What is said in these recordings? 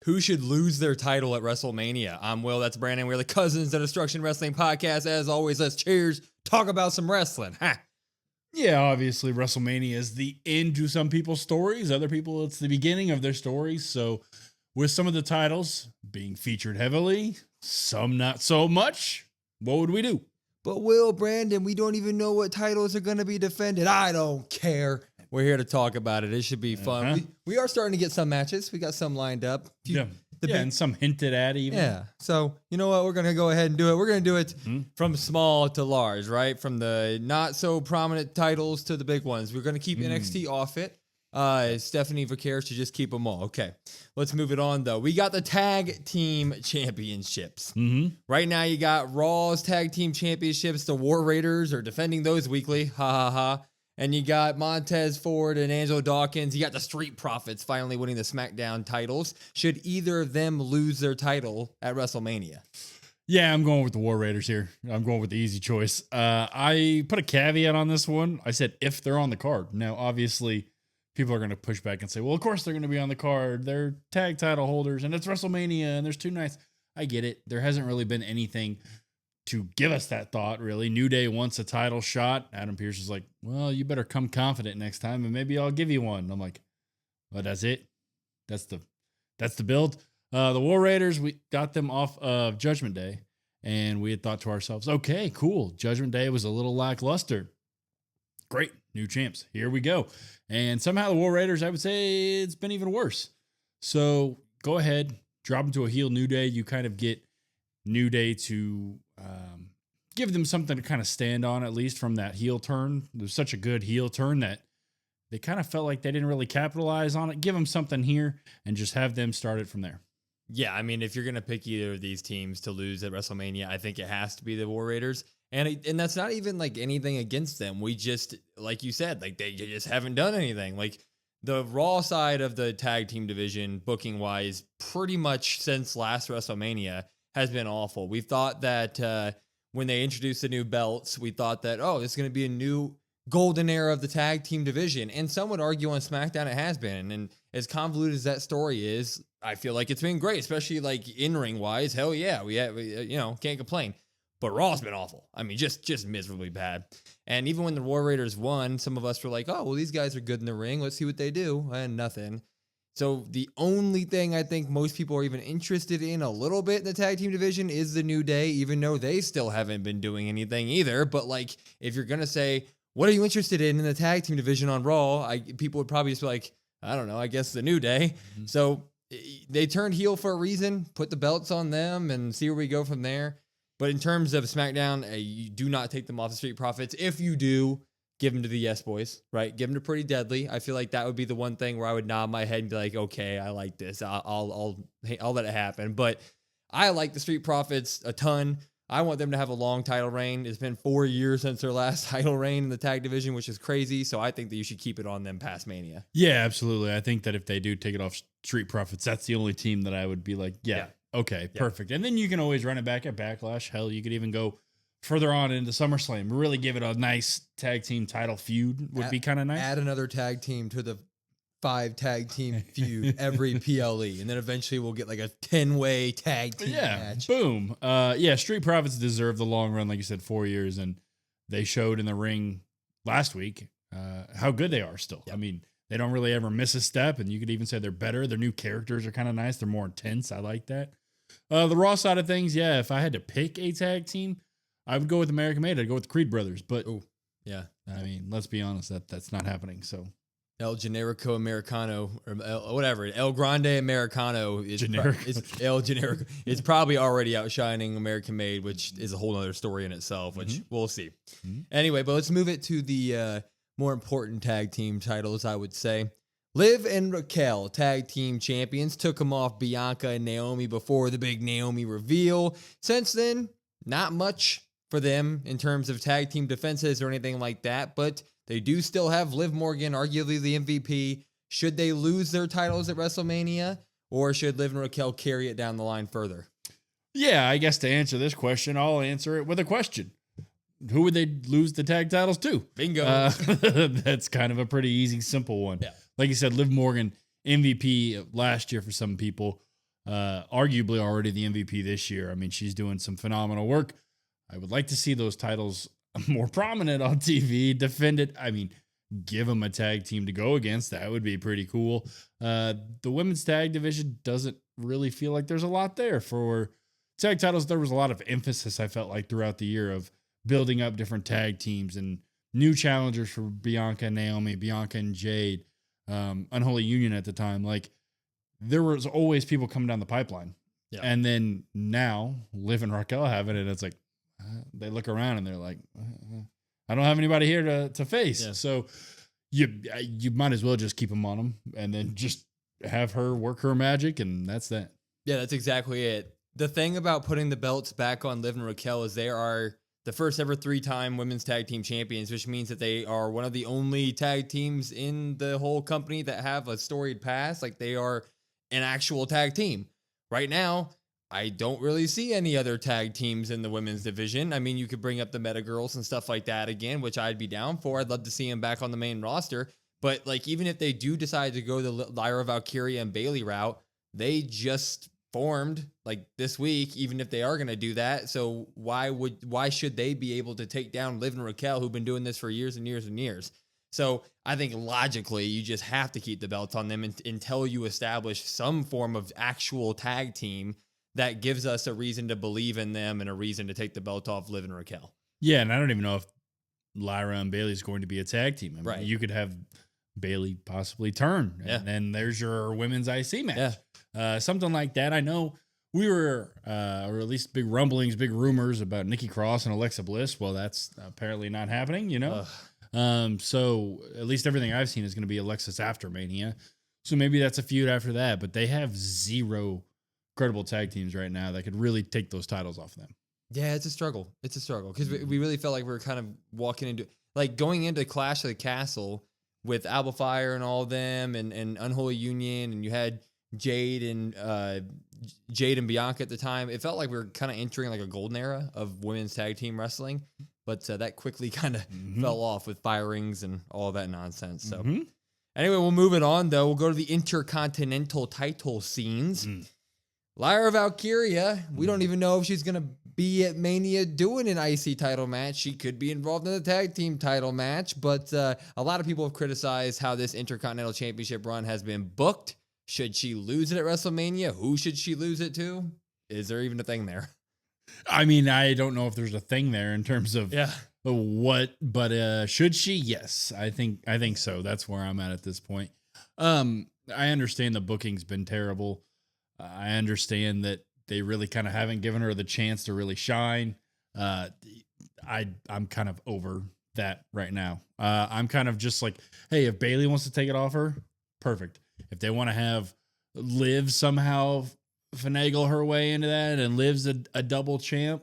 who should lose their title at WrestleMania. I'm Will, that's Brandon. We're the Cousins of Destruction Wrestling Podcast. As always, let's cheers, talk about some wrestling. Ha! Yeah, obviously WrestleMania is the end to some people's stories. Other people, it's the beginning of their stories. So with some of the titles being featured heavily, some not so much, what would we do? But Will, Brandon, we don't even know what titles are going to be defended. I don't care. We're here to talk about it. It should be fun. We are starting to get some matches. We got some lined up. And some hinted at even. Yeah. So, you know what? We're going to go ahead and do it. We're going to do it from small to large, right? From the not so prominent titles to the big ones. We're going to keep NXT off it. Stephanie Vaquer should just keep them all. Okay. Let's move it on, though. We got the tag team championships. Right now, you got Raw's tag team championships. The War Raiders are defending those weekly. Ha ha ha. And you got Montez Ford and Angelo Dawkins. You got the Street Profits finally winning the SmackDown titles. Should either of them lose their title at WrestleMania? Yeah, I'm going with the War Raiders here. I'm going with the easy choice. I put a caveat on this one. I said if they're on the card. Now, obviously, people are going to push back and say, well, of course they're going to be on the card. They're tag title holders, and it's WrestleMania, and there's 2 nights. I get it. There hasn't really been anything to give us that thought, really. New Day wants a title shot. Adam Pearce is like, well, you better come confident next time, and maybe I'll give you one. I'm like, well, that's it. That's the build. The War Raiders, we got them off of Judgment Day, and we had thought to ourselves, okay, cool. Judgment Day was a little lackluster. Great, new champs. Here we go. And somehow the War Raiders, I would say it's been even worse. So go ahead, drop them to a heel New Day. You kind of get New Day to give them something to kind of stand on, at least from that heel turn. There's such a good heel turn that they kind of felt like they didn't really capitalize on it. Give them something here and just have them start it from there. Yeah, I mean, if you're going to pick either of these teams to lose at WrestleMania, I think it has to be the War Raiders. And that's not even like anything against them. We just, like you said, like they just haven't done anything. Like the Raw side of the tag team division, booking wise, pretty much since last WrestleMania has been awful. We thought that when they introduced the new belts, we thought that, oh, this is going to be a new golden era of the tag team division. And some would argue on SmackDown it has been. And as convoluted as that story is, I feel like it's been great, especially like in-ring wise. Hell yeah, we can't complain. But Raw's been awful. I mean, just miserably bad. And even when the War Raiders won, some of us were like, oh, well, these guys are good in the ring. Let's see what they do. And nothing. So the only thing I think most people are even interested in a little bit in the tag team division is the New Day, even though they still haven't been doing anything either. But like, if you're going to say, what are you interested in the tag team division on Raw? People would probably just be like, I don't know, I guess the New Day. So they turned heel for a reason, put the belts on them and see where we go from there. But in terms of SmackDown, you do not take them off the Street Profits. If you do, give them to the Yes Boys, right? Give them to Pretty Deadly. I feel like that would be the one thing where I would nod my head and be like, okay, I like this. I'll let it happen. But I like the Street Profits a ton. I want them to have a long title reign. It's been 4 years since their last title reign in the tag division, which is crazy. So I think that you should keep it on them past Mania. Yeah, absolutely. I think that if they do take it off Street Profits, that's the only team that I would be like, okay, perfect. And then you can always run it back at Backlash. Hell, you could even go further on into SummerSlam. Really give it a nice tag team title feud would be kind of nice. Add another tag team to the 5 tag team feud every PLE. And then eventually we'll get like a 10-way tag team match. Boom. Street Profits deserve the long run, like you said, 4 years. And they showed in the ring last week how good they are still. Yep. I mean, they don't really ever miss a step. And you could even say they're better. Their new characters are kind of nice. They're more intense. I like that. The Raw side of things, if I had to pick a tag team, I would go with American Made. I'd go with the Creed Brothers. But, I mean, let's be honest, that's not happening. So El Generico Americano, or whatever, El Grande Americano is El Generico. It's probably already outshining American Made, which is a whole other story in itself, which we'll see. Anyway, but let's move it to the more important tag team titles, I would say. Liv and Raquel, tag team champions, took them off Bianca and Naomi before the big Naomi reveal. Since then, not much for them in terms of tag team defenses or anything like that, but they do still have Liv Morgan, arguably the MVP. Should they lose their titles at WrestleMania, or should Liv and Raquel carry it down the line further? Yeah, I guess to answer this question, I'll answer it with a question. Who would they lose the tag titles to? Bingo. That's kind of a pretty easy, simple one. Yeah. Like you said, Liv Morgan, MVP last year for some people. arguably already the MVP this year. I mean, she's doing some phenomenal work. I would like to see those titles more prominent on TV, defended. I mean, give them a tag team to go against. That would be pretty cool. The women's tag division doesn't really feel like there's a lot there for tag titles. There was a lot of emphasis, I felt like, throughout the year of building up different tag teams and new challengers for Bianca and Naomi, Bianca and Jade, Unholy Union at the time. Like, there was always people coming down the pipeline. Yeah. And then now Liv and Raquel have it, and it's like, they look around and they're like, I don't have anybody here to face. Yeah. So you might as well just keep them on them and then just have her work her magic, and that's that. Yeah, that's exactly it. The thing about putting the belts back on Liv and Raquel is they are the first ever 3-time women's tag team champions, which means that they are one of the only tag teams in the whole company that have a storied past. Like, they are an actual tag team. Right now, I don't really see any other tag teams in the women's division. I mean, you could bring up the Meta Girls and stuff like that again, which I'd be down for. I'd love to see them back on the main roster. But, like, even if they do decide to go the Lyra Valkyria and Bayley route, they just formed like this week, even if they are going to do that. So why should they be able to take down Liv and Raquel, who've been doing this for years and years and years? So I think logically you just have to keep the belts on them until you establish some form of actual tag team that gives us a reason to believe in them and a reason to take the belt off Liv and Raquel. Yeah, and I don't even know if Lyra and Bayley is going to be a tag team. I mean, right. You could have Bayley possibly turn, and then there's your women's IC match. Yeah. Something like that. I know we were, or at least big rumblings, big rumors about Nikki Cross and Alexa Bliss. Well, that's apparently not happening, you know? So at least everything I've seen is going to be Alexis after Mania. So maybe that's a feud after that, but they have zero credible tag teams right now that could really take those titles off them. Yeah, it's a struggle. It's a struggle because we really felt like we were kind of walking into, like, going into Clash of the Castle with Alba Fire and all of them and Unholy Union, and you had Jade and Bianca at the time. It felt like we were kind of entering like a golden era of women's tag team wrestling, but that quickly kind of fell off with firings and all of that nonsense. So anyway, we'll move it on though. We'll go to the Intercontinental title scenes. Lyra Valkyria, we don't even know if she's going to be at Mania doing an IC title match. She could be involved in the tag team title match, but a lot of people have criticized how this Intercontinental Championship run has been booked. Should she lose it at WrestleMania? Who should she lose it to? Is there even a thing there? I mean, I don't know if there's a thing there in terms of what, but should she? Yes, I think so. That's where I'm at this point. I understand the booking's been terrible. I understand that they really kind of haven't given her the chance to really shine. I'm kind of over that right now. I'm kind of just like, hey, if Bayley wants to take it off her, perfect. If they want to have Liv somehow finagle her way into that and Liv's a double champ,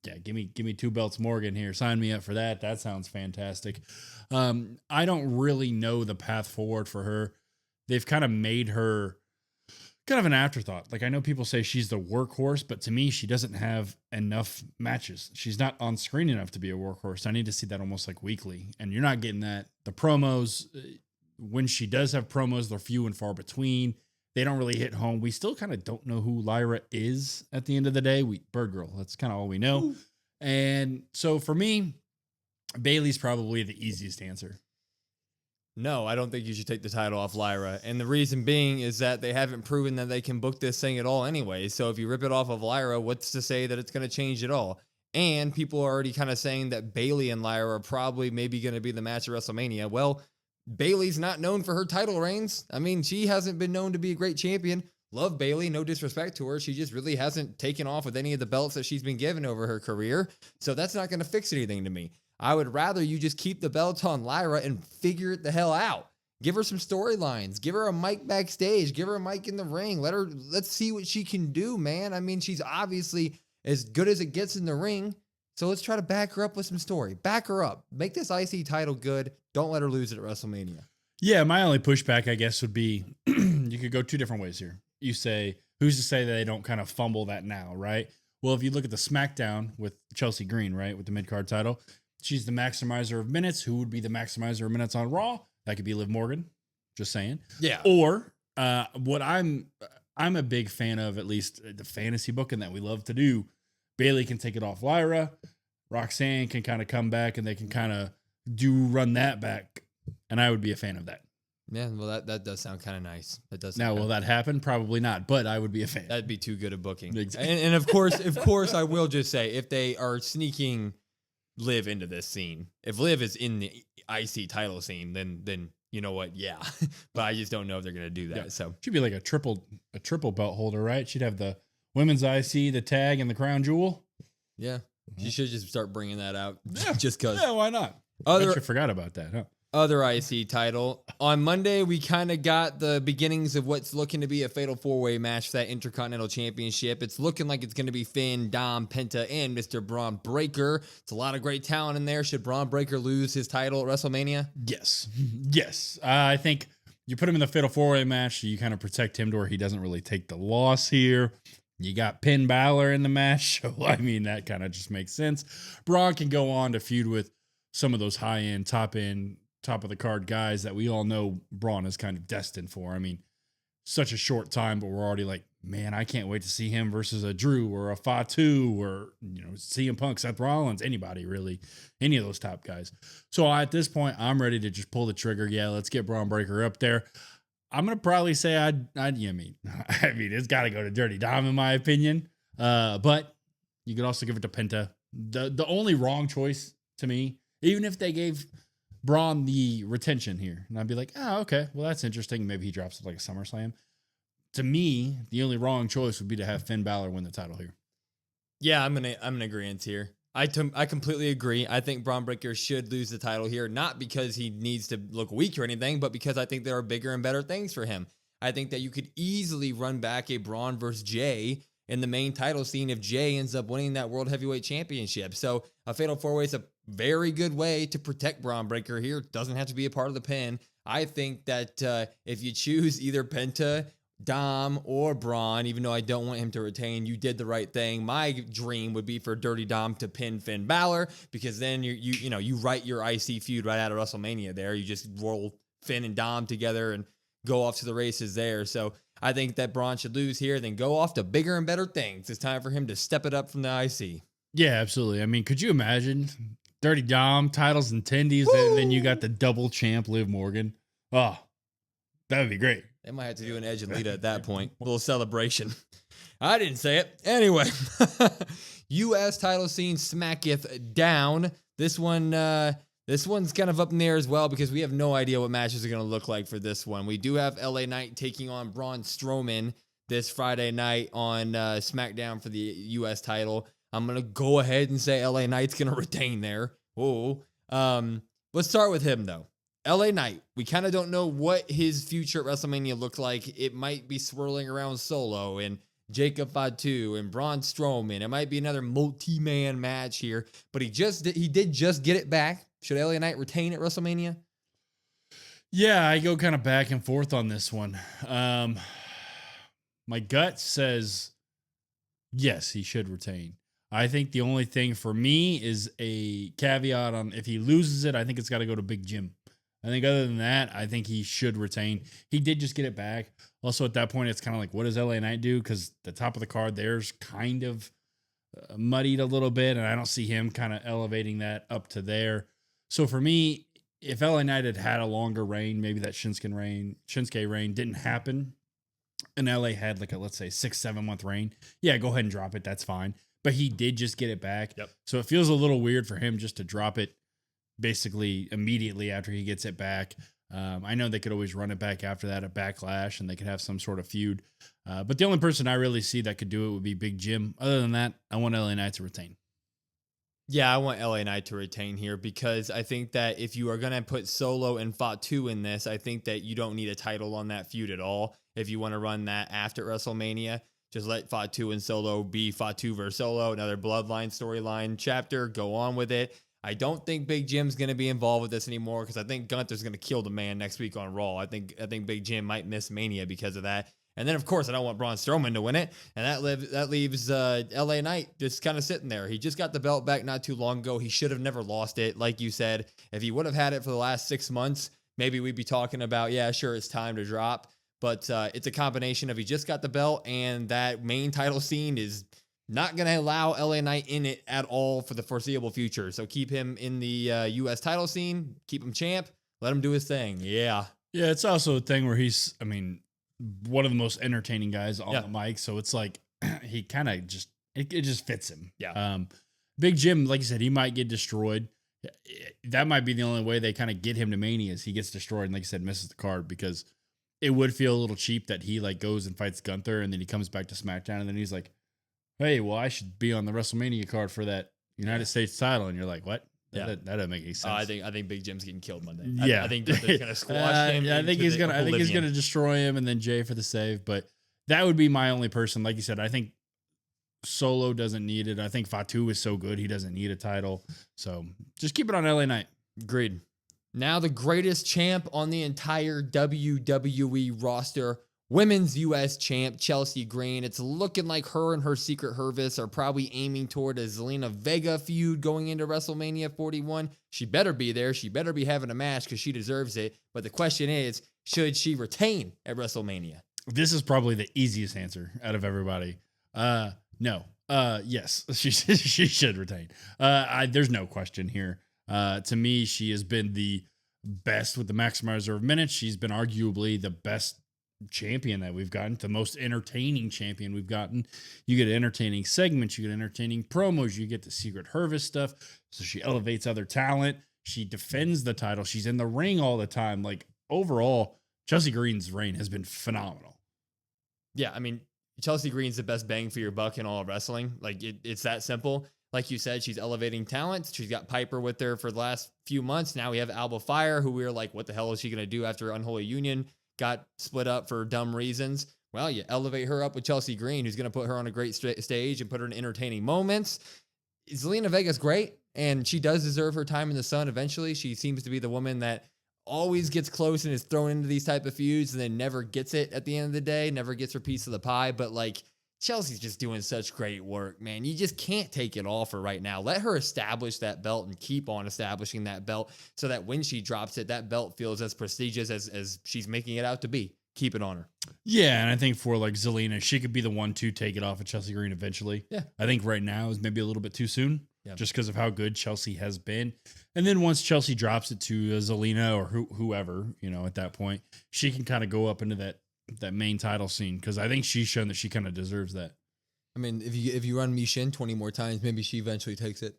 yeah, give me 2 belts Morgan here. Sign me up for that. That sounds fantastic. I don't really know the path forward for her. They've kind of made her kind of an afterthought. Like, I know people say she's the workhorse, but to me, she doesn't have enough matches. She's not on screen enough to be a workhorse. I need to see that almost like weekly, and you're not getting that. The promos, when she does have promos, they're few and far between. They don't really hit home. We still kind of don't know who Lyra is at the end of the day. Bird Girl, that's kind of all we know. Ooh. And so for me, Bayley's probably the easiest answer. No, I don't think you should take the title off Lyra. And the reason being is that they haven't proven that they can book this thing at all anyway. So if you rip it off of Lyra, what's to say that it's going to change at all? And people are already kind of saying that Bayley and Lyra are probably maybe going to be the match at WrestleMania. Well, Bayley's not known for her title reigns. I mean, she hasn't been known to be a great champion. Love Bayley, no disrespect to her. She just really hasn't taken off with any of the belts that she's been given over her career. So that's not going to fix anything to me. I would rather you just keep the belt on Lyra and figure it the hell out. Give her some storylines. Give her a mic backstage. Give her a mic in the ring. Let's see what she can do, man. I mean, she's obviously as good as it gets in the ring. So let's try to back her up with some story. Back her up. Make this IC title good. Don't let her lose it at WrestleMania. Yeah, my only pushback, I guess, would be you could go 2 different ways here. You say, who's to say that they don't kind of fumble that now, right? Well, if you look at the SmackDown with Chelsea Green, right, with the mid-card title, she's the maximizer of minutes. Who would be the maximizer of minutes on Raw? That could be Liv Morgan. Just saying. Yeah. Or what I'm I'm a big fan of at least the fantasy booking that we love to do. Bailey can take it off Lyra. Roxanne can kind of come back and they can kind of run that back. And I would be a fan of that. Yeah, well, that does sound kind of nice. That does. Now, will that happen? Probably not, but I would be a fan. That'd be too good a booking. Exactly. And of course, I will just say, if they are sneaking Liv into this scene, if Liv is in the IC title scene, then you know what? Yeah, but I just don't know if they're gonna do that. Yeah. So She'd be like a triple belt holder, right? She'd have the women's IC, the tag, and the crown jewel. yeah, she should just start bringing that out. Yeah. Just because. Yeah, why not? Other I forgot about that, huh? Other IC title. On Monday, we kind of got the beginnings of what's looking to be a fatal four-way match for that Intercontinental Championship. It's looking like it's going to be Finn, Dom, Penta, and Mr. Braun Breaker. It's a lot of great talent in there. Should Braun Breaker lose his title at WrestleMania? Yes. Yes. I think you put him in the fatal four-way match, so you kind of protect him to where he doesn't really take the loss here. You got Finn Balor in the match, so I mean, that kind of just makes sense. Braun can go on to feud with some of those high-end, top of the card guys that we all know Braun is kind of destined for. I mean, such a short time, but we're already like, man, I can't wait to see him versus a Drew or a Fatu or, CM Punk, Seth Rollins, anybody really, any of those top guys. So at this point, I'm ready to just pull the trigger. Yeah, let's get Braun Breaker up there. I'm going to probably say I mean, it's got to go to Dirty Dom in my opinion. But you could also give it to Penta. The only wrong choice to me, even if they gave Braun the retention here, and I'd be like, oh, okay, well, that's interesting. Maybe he drops it like a SummerSlam. To me, the only wrong choice would be to have Finn Balor win the title here. Yeah, I'm in agreement here. I completely agree. I think Braun Breaker should lose the title here, not because he needs to look weak or anything, but because I think there are bigger and better things for him. I think that you could easily run back a Braun versus Jay in the main title scene if Jay ends up winning that World Heavyweight Championship. So a Fatal 4-Way is a very good way to protect Braun Breaker here. Doesn't have to be a part of the pin. I think that if you choose either Penta, Dom, or Braun, even though I don't want him to retain, you did the right thing. My dream would be for Dirty Dom to pin Finn Balor, because then you write your IC feud right out of WrestleMania there. You just roll Finn and Dom together and go off to the races there. So I think that Braun should lose here, then go off to bigger and better things. It's time for him to step it up from the IC. Yeah, absolutely. I mean, could you imagine Dirty Dom titles and tendies, and then you got the double champ Liv Morgan? Oh, that would be great. They might have to do an Edge and Lita at that point. A little celebration. I didn't say it. Anyway, U.S. title scene smacketh down. This one's kind of up in the air as well, because we have no idea what matches are going to look like for this one. We do have LA Knight taking on Braun Strowman this Friday night on SmackDown for the U.S. title. I'm going to go ahead and say LA Knight's going to retain there. Whoa. Let's start with him, though. LA Knight, we kind of don't know what his future at WrestleMania looks like. It might be swirling around Solo and Jacob Fatu and Braun Strowman. It might be another multi-man match here, but he did just get it back. Should LA Knight retain at WrestleMania? Yeah, I go kind of back and forth on this one. My gut says yes, he should retain. I think the only thing for me is a caveat on if he loses it, I think it's got to go to Big Jim. I think other than that, I think he should retain. He did just get it back. Also, at that point, it's kind of like, what does LA Knight do? Because the top of the card there's kind of muddied a little bit, and I don't see him kind of elevating that up to there. So for me, if LA Knight had a longer reign, maybe that Shinsuke reign didn't happen, and LA had like a, let's say, 6-7 month reign, yeah, go ahead and drop it. That's fine. But he did just get it back. Yep. So it feels a little weird for him just to drop it basically immediately after he gets it back. I know they could always run it back after that at Backlash, and they could have some sort of feud. But the only person I really see that could do it would be Big Jim. Other than that, I want LA Knight to retain. Yeah, I want LA Knight to retain here, because I think that if you are going to put Solo and Fatu in this, I think that you don't need a title on that feud at all. If you want to run that after WrestleMania, just let Fatu and Solo be Fatu versus Solo, another bloodline storyline chapter, go on with it. I don't think Big Jim's going to be involved with this anymore, because I think Gunther's going to kill the man next week on Raw. I think Big Jim might miss Mania because of that. And then, of course, I don't want Braun Strowman to win it. And that leaves LA Knight just kind of sitting there. He just got the belt back not too long ago. He should have never lost it. Like you said, if he would have had it for the last 6 months, maybe we'd be talking about, yeah, sure, it's time to drop. But it's a combination of he just got the belt, and that main title scene is not going to allow LA Knight in it at all for the foreseeable future. So keep him in the U.S. title scene, keep him champ, let him do his thing. Yeah. Yeah, it's also a thing where he's, I mean, one of the most entertaining guys on the mic. So it's like he kind of just, it just fits him. Yeah. Big Jim, like you said, he might get destroyed. That might be the only way they kind of get him to Mania is he gets destroyed and, like you said, misses the card, because it would feel a little cheap that he like goes and fights Gunther and then he comes back to SmackDown and then he's like, hey, well, I should be on the WrestleMania card for that United States title. And you're like, what? That doesn't make any sense. I think Big Jim's getting killed Monday. Yeah. I think Gunther's gonna squash him. I think he's gonna destroy him and then Jay for the save. But that would be my only person. Like you said, I think Solo doesn't need it. I think Fatu is so good he doesn't need a title. So just keep it on LA Knight. Agreed. Now the greatest champ on the entire WWE roster, Women's U.S. champ, Chelsea Green. It's looking like her and her Secret Hervis are probably aiming toward a Zelina Vega feud going into WrestleMania 41. She better be there. She better be having a match because she deserves it. But the question is, should she retain at WrestleMania? This is probably the easiest answer out of everybody. No. Yes, she should retain. There's no question here. To me, she has been the best with the maximizer of minutes. She's been arguably the best champion that we've gotten, the most entertaining champion we've gotten. You get entertaining segments, you get entertaining promos, you get the Secret Hervis stuff. So she elevates other talent. She defends the title. She's in the ring all the time. Like overall, Chelsea Green's reign has been phenomenal. Yeah, I mean, Chelsea Green's the best bang for your buck in all of wrestling. Like it's that simple. Like you said, she's elevating talent. She's got Piper with her for the last few months. Now we have Alba Fire, who we were like, what the hell is she going to do after Unholy Union got split up for dumb reasons? Well, you elevate her up with Chelsea Green, who's going to put her on a great stage and put her in entertaining moments. Zelina Vega's great, and she does deserve her time in the sun eventually. She seems to be the woman that always gets close and is thrown into these type of feuds and then never gets it at the end of the day, never gets her piece of the pie. But like, Chelsea's just doing such great work, man. You just can't take it off her right now. Let her establish that belt and keep on establishing that belt so that when she drops it, that belt feels as prestigious as she's making it out to be. Keep it on her. Yeah, and I think for like Zelina, she could be the one to take it off of Chelsea Green eventually. Yeah. I think right now is maybe a little bit too soon, just because of how good Chelsea has been. And then once Chelsea drops it to Zelina or whoever, at that point, she can kind of go up into that main title scene, because I think she's shown that she kind of deserves that. I mean, if you run Mishin 20 more times, maybe she eventually takes it.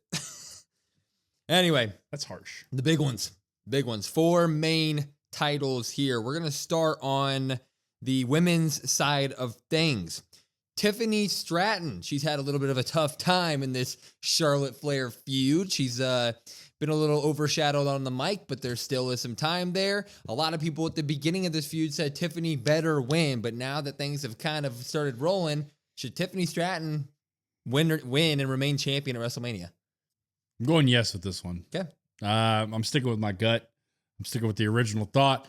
Anyway, that's harsh. The big ones. 4 main titles here. We're going to start on the women's side of things. Tiffany Stratton. She's had a little bit of a tough time in this Charlotte Flair feud. She's been a little overshadowed on the mic, but there still is some time there. A lot of people at the beginning of this feud said Tiffany better win, but now that things have kind of started rolling, should Tiffany Stratton win and remain champion at WrestleMania? I'm going yes with this one. Okay. I'm sticking with my gut. I'm sticking with the original thought.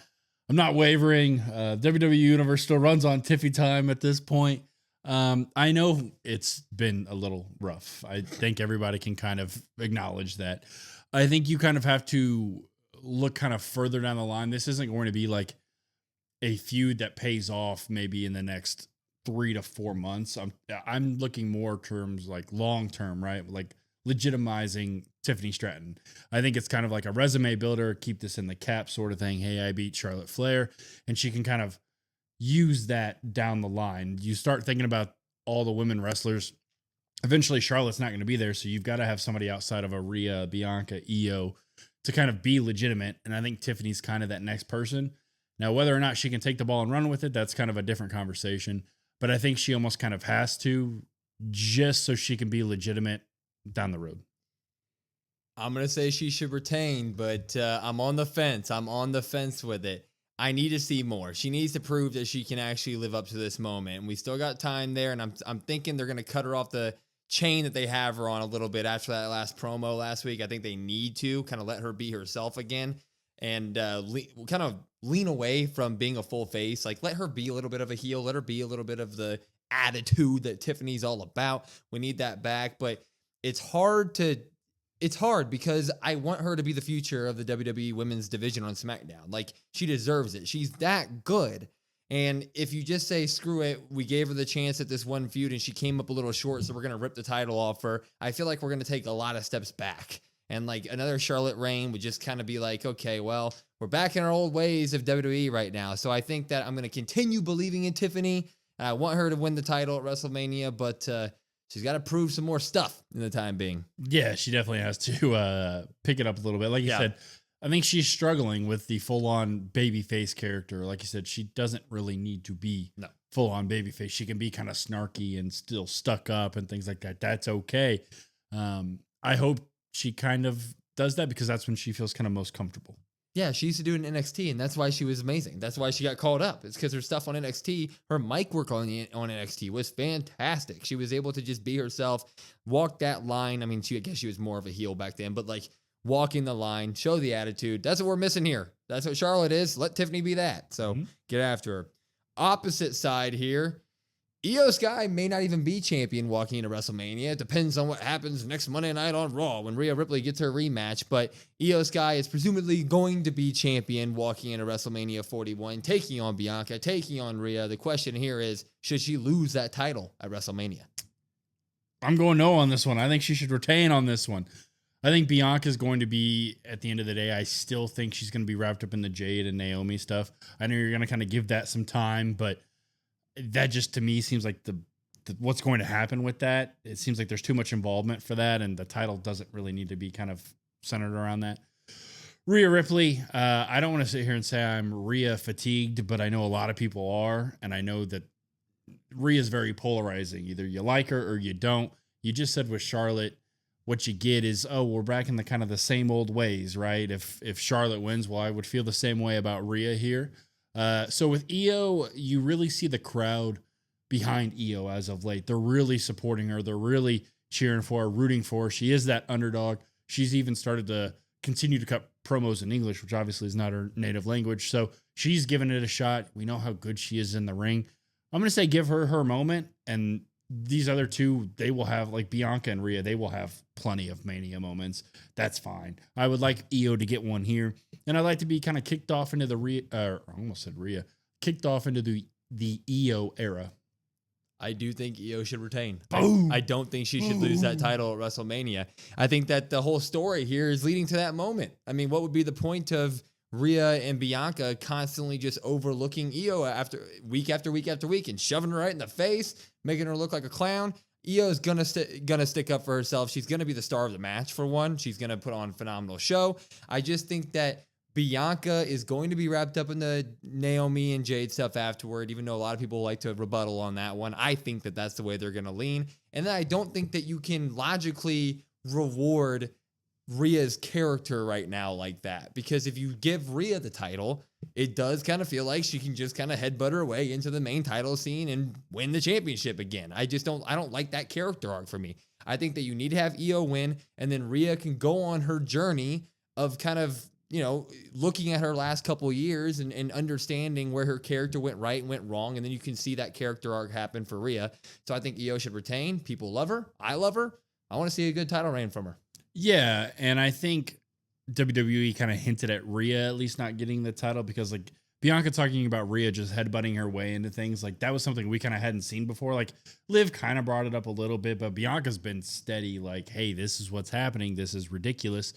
I'm not wavering. WWE Universe still runs on Tiffy time at this point. I know it's been a little rough. I think everybody can kind of acknowledge that. I think you kind of have to look kind of further down the line. This isn't going to be like a feud that pays off maybe in the next 3 to 4 months. I'm looking more terms like long term, right? Like legitimizing Tiffany Stratton. I think it's kind of like a resume builder, keep this in the cap sort of thing. Hey, I beat Charlotte Flair, and she can kind of use that down the line. You start thinking about all the women wrestlers. Eventually, Charlotte's not going to be there, so you've got to have somebody outside of a Rhea, Bianca, Io to kind of be legitimate, and I think Tiffany's kind of that next person. Now, whether or not she can take the ball and run with it, that's kind of a different conversation, but I think she almost kind of has to, just so she can be legitimate down the road. I'm going to say she should retain, but I'm on the fence. I'm on the fence with it. I need to see more. She needs to prove that she can actually live up to this moment. And we still got time there. And I'm thinking they're going to cut her off the chain that they have her on a little bit after that last promo last week. I think they need to kind of let her be herself again and kind of lean away from being a full face. Like, let her be a little bit of a heel. Let her be a little bit of the attitude that Tiffany's all about. We need that back. But it's hard because I want her to be the future of the WWE women's division on SmackDown. Like, she deserves it. She's that good. And if you just say, screw it, we gave her the chance at this one feud and she came up a little short, so we're going to rip the title off her, I feel like we're going to take a lot of steps back. And like another Charlotte reign would just kind of be like, okay, well, we're back in our old ways of WWE right now. So I think that I'm going to continue believing in Tiffany. I want her to win the title at WrestleMania, but she's got to prove some more stuff in the time being. Yeah, she definitely has to pick it up a little bit. Like you said, I think she's struggling with the full-on babyface character. Like you said, she doesn't really need to be full-on babyface. She can be kind of snarky and still stuck up and things like that. That's okay. I hope she kind of does that because that's when she feels kind of most comfortable. Yeah, she used to do it in NXT, and that's why she was amazing. That's why she got called up. It's because her stuff on NXT, her mic work on NXT was fantastic. She was able to just be herself, walk that line. I mean, I guess she was more of a heel back then, but like walking the line, show the attitude. That's what we're missing here. That's what Charlotte is. Let Tiffany be that. So get after her. Opposite side here. Io Sky may not even be champion walking into WrestleMania. It depends on what happens next Monday night on Raw when Rhea Ripley gets her rematch. But Io Sky is presumably going to be champion walking into WrestleMania 41, taking on Bianca, taking on Rhea. The question here is, should she lose that title at WrestleMania? I'm going no on this one. I think she should retain on this one. I think Bianca is going to be, at the end of the day, I still think she's going to be wrapped up in the Jade and Naomi stuff. I know you're going to kind of give that some time, but that just to me seems like the what's going to happen with that. It seems like there's too much involvement for that, and the title doesn't really need to be kind of centered around that. Rhea Ripley, I don't want to sit here and say I'm Rhea fatigued, but I know a lot of people are, and I know that Rhea is very polarizing. Either you like her or you don't. You just said with Charlotte, what you get is, oh, we're back in the kind of the same old ways, right? If Charlotte wins, well, I would feel the same way about Rhea here. So with Io, you really see the crowd behind Io as of late. They're really supporting her. They're really cheering for her, rooting for her. She is that underdog. She's even started to continue to cut promos in English, which obviously is not her native language. So she's giving it a shot. We know how good she is in the ring. I'm going to say give her moment. And these other two, they will have, like Bianca and Rhea, they will have plenty of Mania moments. That's fine. I would like Io to get one here. And I'd like to be kind of kicked off into the I almost said Rhea, kicked off into the Io era. I do think Io should retain. Boom. I don't think she should lose that title at WrestleMania. I think that the whole story here is leading to that moment. I mean, what would be the point of Rhea and Bianca constantly just overlooking Io after week and shoving her right in the face, making her look like a clown? Io is gonna stick up for herself. She's gonna be the star of the match for one. She's gonna put on a phenomenal show. I just think that Bianca is going to be wrapped up in the Naomi and Jade stuff afterward, even though a lot of people like to rebuttal on that one. I think that that's the way they're going to lean. And then I don't think that you can logically reward Rhea's character right now like that. Because if you give Rhea the title, it does kind of feel like she can just kind of headbutt her way into the main title scene and win the championship again. I don't like that character arc for me. I think that you need to have Io win, and then Rhea can go on her journey of kind of, you know, looking at her last couple of years and understanding where her character went right and went wrong. And then you can see that character arc happen for Rhea. So I think Io should retain. People love her. I love her. I want to see a good title reign from her. Yeah. And I think WWE kind of hinted at Rhea at least not getting the title because like Bianca talking about Rhea just headbutting her way into things, like that was something we kind of hadn't seen before. Like Liv kind of brought it up a little bit, but Bianca's been steady. Like, hey, this is what's happening. This is ridiculous.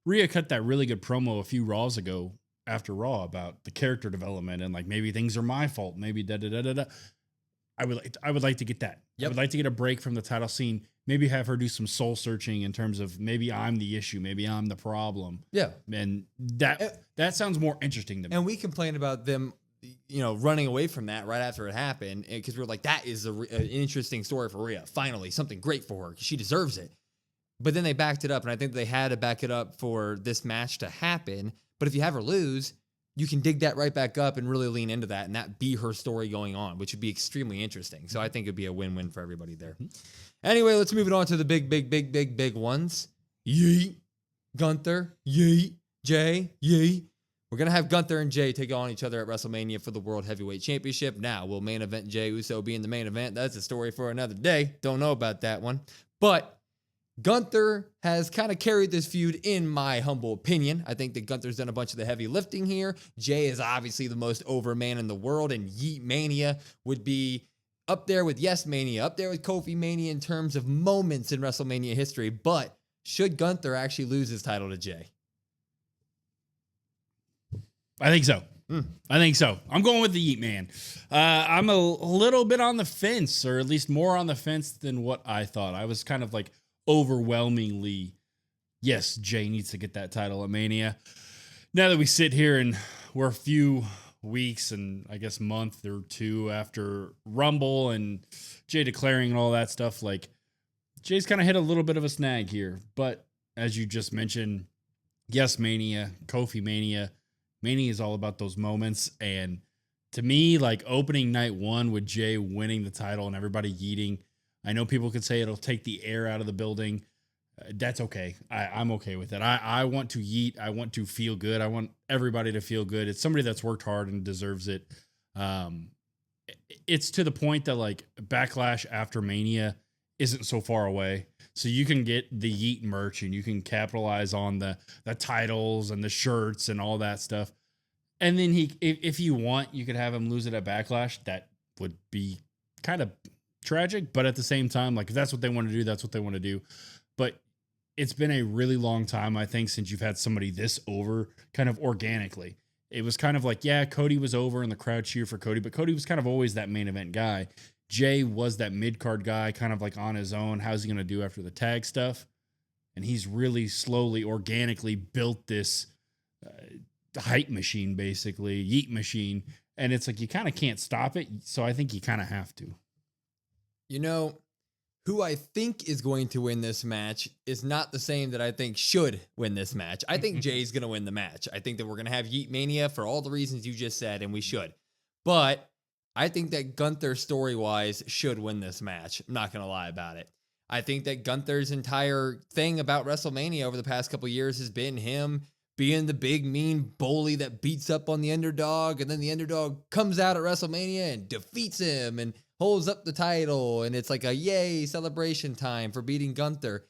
Rhea cut that really good promo a few Raws ago after Raw about the character development and like maybe things are my fault, maybe da da da da da. I would like to get that. Yep. I would like to get a break from the title scene. Maybe have her do some soul searching in terms of maybe I'm the issue, maybe I'm the problem. Yeah, and that sounds more interesting to me. And we complained about them, you know, running away from that right after it happened because we were like, that is an interesting story for Rhea. Finally, something great for her. She deserves it. But then they backed it up, and I think they had to back it up for this match to happen. But if you have her lose, you can dig that right back up and really lean into that, and that be her story going on, which would be extremely interesting. So I think it'd be a win-win for everybody there. Anyway, let's move it on to the big ones. Yeet. Gunther. Yeet. Jay. Yeet. We're going to have Gunther and Jay take on each other at WrestleMania for the World Heavyweight Championship. Now, will main event Jay Uso be in the main event? That's a story for another day. Don't know about that one. But Gunther has kind of carried this feud in my humble opinion. I think that Gunther's done a bunch of the heavy lifting here. Jay is obviously the most over man in the world, and Yeet Mania would be up there with Yes Mania, up there with Kofi Mania in terms of moments in WrestleMania history. But should Gunther actually lose his title to Jay? I think so. I think so. I'm going with the Yeet Man. I'm a little bit on the fence, or at least more on the fence than what I thought. I was kind of like overwhelmingly, yes, Jay needs to get that title at Mania. Now that we sit here and we're a few weeks and I guess month or two after Rumble and Jay declaring and all that stuff, like Jay's kind of hit a little bit of a snag here. But as you just mentioned, yes, Mania, Kofi Mania. Mania is all about those moments. And to me, like opening night one with Jay winning the title and everybody yeeting, I know people could say it'll take the air out of the building. That's okay. I'm okay with it. I want to yeet. I want to feel good. I want everybody to feel good. It's somebody that's worked hard and deserves it. It's to the point that like Backlash after Mania isn't so far away. So you can get the Yeet merch and you can capitalize on the titles and the shirts and all that stuff. And then if you want, you could have him lose it at Backlash. That would be kind of tragic, but at the same time, like if that's what they want to do, that's what they want to do. But it's been a really long time, I think, since you've had somebody this over kind of organically. It was kind of like, yeah, Cody was over and the crowd cheered for Cody, but Cody was kind of always that main event guy. Jay was that mid-card guy, kind of like on his own. How's he going to do after the tag stuff? And he's really slowly, organically built this hype machine, basically, yeet machine. And it's like you kind of can't stop it. So I think you kind of have to. You know, who I think is going to win this match is not the same that I think should win this match. I think Jay's going to win the match. I think that we're going to have Yeet Mania for all the reasons you just said, and we should. But I think that Gunther, story-wise, should win this match. I'm not going to lie about it. I think that Gunther's entire thing about WrestleMania over the past couple of years has been him being the big, mean bully that beats up on the underdog, and then the underdog comes out at WrestleMania and defeats him and holds up the title, and it's like a yay celebration time for beating Gunther.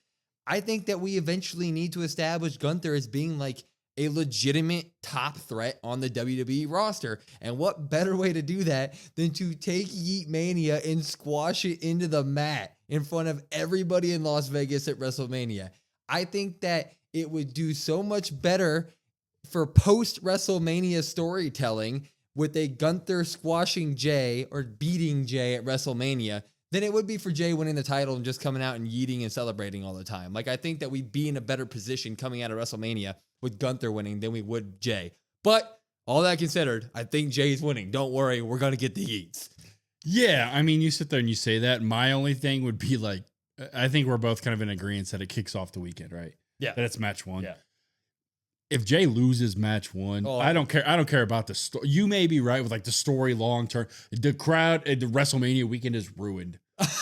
I think that we eventually need to establish Gunther as being like a legitimate top threat on the WWE roster. And what better way to do that than to take Yeet Mania and squash it into the mat in front of everybody in Las Vegas at WrestleMania. I think that it would do so much better for post-WrestleMania storytelling with a Gunther squashing Jay or beating Jay at WrestleMania than it would be for Jay winning the title and just coming out and yeeting and celebrating all the time. Like, I think that we'd be in a better position coming out of WrestleMania with Gunther winning than we would Jay. But all that considered, I think Jay's winning. Don't worry, we're going to get the yeets. Yeah, I mean, you sit there and you say that. My only thing would be like, I think we're both kind of in agreement that it kicks off the weekend, right? Yeah. That it's match one. Yeah. If Jay loses match one, I don't care. I don't care about the story. You may be right with like the story long term. The crowd at the WrestleMania weekend is ruined.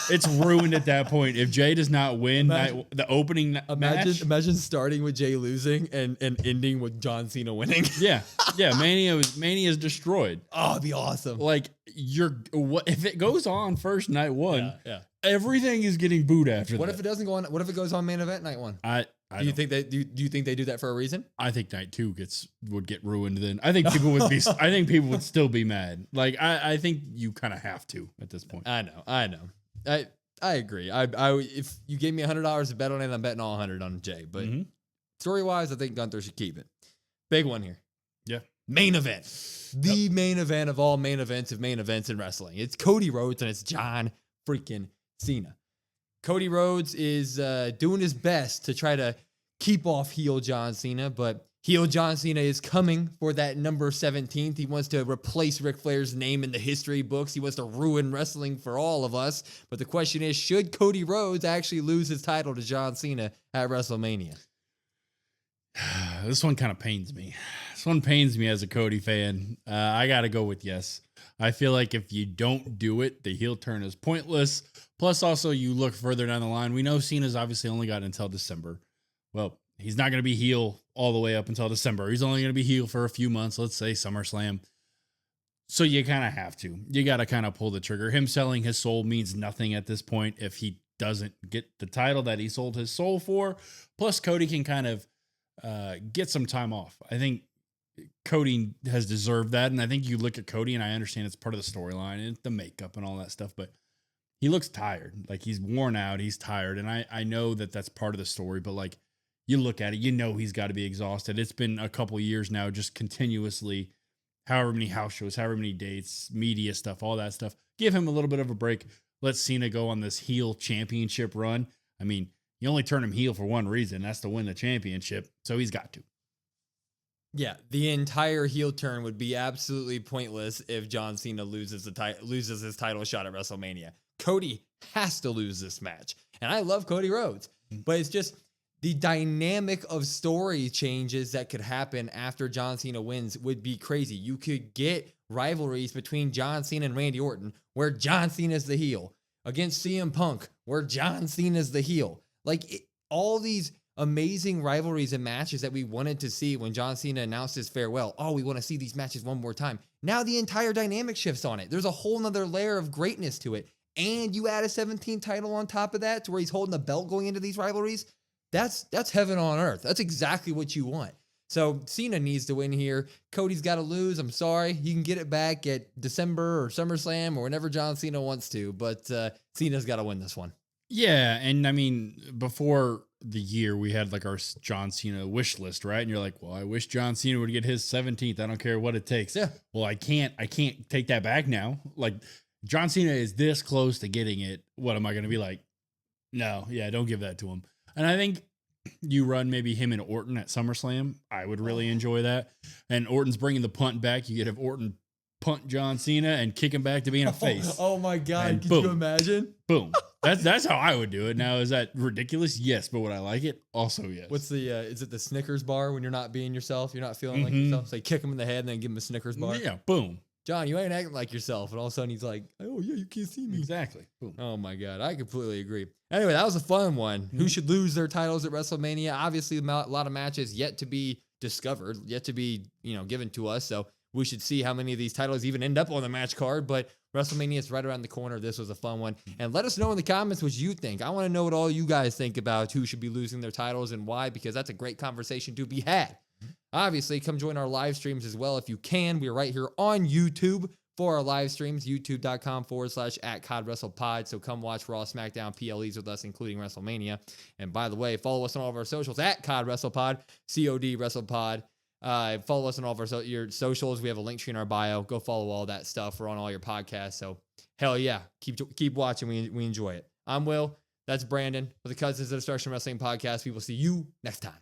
It's ruined at that point. If Jay does not win the opening match. Imagine starting with Jay losing and ending with John Cena winning. Yeah. Mania is destroyed. Oh, it'd be awesome. Like if it goes on first night one, yeah. Everything is getting booed after that. What if it doesn't go on? What if it goes on main event night one? Do you think they do that for a reason? I think night two would get ruined then. I think people would be I think people would still be mad. Like I think you kind of have to at this point. I know. I agree. If you gave me $100 to bet on it, I'm betting all 100 on Jay. But story wise, I think Gunther should keep it. Big one here. Yeah. Main event. The main event of all main events of main events in wrestling. It's Cody Rhodes and it's John freaking Cena. Cody Rhodes is doing his best to try to keep off heel John Cena, but heel John Cena is coming for that number 17th. He wants to replace Ric Flair's name in the history books. He wants to ruin wrestling for all of us. But the question is, should Cody Rhodes actually lose his title to John Cena at WrestleMania? This one kind of pains me. This one pains me as a Cody fan. I got to go with yes. I feel like if you don't do it, the heel turn is pointless. Plus, also, you look further down the line. We know Cena's obviously only got until December. Well, he's not going to be heel all the way up until December. He's only going to be heel for a few months, let's say SummerSlam. So you kind of have to. You got to kind of pull the trigger. Him selling his soul means nothing at this point if he doesn't get the title that he sold his soul for. Plus, Cody can kind of get some time off. I think Cody has deserved that. And I think you look at Cody, and I understand it's part of the storyline and the makeup and all that stuff, but he looks tired. Like, he's worn out. He's tired. And I know that that's part of the story, but like, you look at it, you know, he's got to be exhausted. It's been a couple years now, just continuously, however many house shows, however many dates, media stuff, all that stuff. Give him a little bit of a break. Let Cena go on this heel championship run. I mean, you only turn him heel for one reason. That's to win the championship. So he's got to. Yeah, the entire heel turn would be absolutely pointless if John Cena loses his title shot at WrestleMania. Cody has to lose this match. And I love Cody Rhodes, but it's just the dynamic of story changes that could happen after John Cena wins would be crazy. You could get rivalries between John Cena and Randy Orton where John Cena is the heel, against CM Punk where John Cena is the heel. All these amazing rivalries and matches that we wanted to see when John Cena announced his farewell. Oh, we want to see these matches one more time. Now the entire dynamic shifts on it. There's a whole nother layer of greatness to it. And you add a 17 title on top of that to where he's holding the belt going into these rivalries. That's heaven on earth. That's exactly what you want. So Cena needs to win here. Cody's got to lose. I'm sorry. You can get it back at December or SummerSlam or whenever John Cena wants to, but Cena's got to win this one. Yeah. And I mean, before the year, we had like our John Cena wish list, right? And you're like, well, I wish John Cena would get his 17th. I don't care what it takes. Yeah. Well, I can't take that back now. Like, John Cena is this close to getting it. What am I going to be like? No, yeah, don't give that to him. And I think you run maybe him and Orton at SummerSlam. I would really enjoy that. And Orton's bringing the punt back. You could have Orton punt John Cena and kick him back to being a face. Oh my God. And Could boom. you imagine? Boom. That's how I would do it. Now, is that ridiculous? Yes. But would I like it? Also, yes. What's the, is it the Snickers bar when you're not being yourself? You're not feeling like yourself? So you kick him in the head and then give him a Snickers bar? Yeah. Boom. John, you ain't acting like yourself. And all of a sudden he's like, oh yeah, you can't see me. Exactly. Boom. Oh my God. I completely agree. Anyway, that was a fun one. Who should lose their titles at WrestleMania? Obviously, a lot of matches yet to be discovered, yet to be, given to us. So we should see how many of these titles even end up on the match card. But WrestleMania is right around the corner. This was a fun one. And let us know in the comments what you think. I want to know what all you guys think about who should be losing their titles and why, because that's a great conversation to be had. Obviously, come join our live streams as well if you can. We're right here on YouTube for our live streams, youtube.com/@CODWrestlePod. So come watch Raw, SmackDown, PLEs with us, including WrestleMania. And by the way, follow us on all of our socials at CODWrestlePod, COD WrestlePod. Follow us on all of your socials. We have a link tree in our bio. Go follow all that stuff. We're on all your podcasts. So hell yeah, keep watching. We enjoy it. I'm Will. That's Brandon for the Cousins of Destruction Wrestling Podcast. We will see you next time.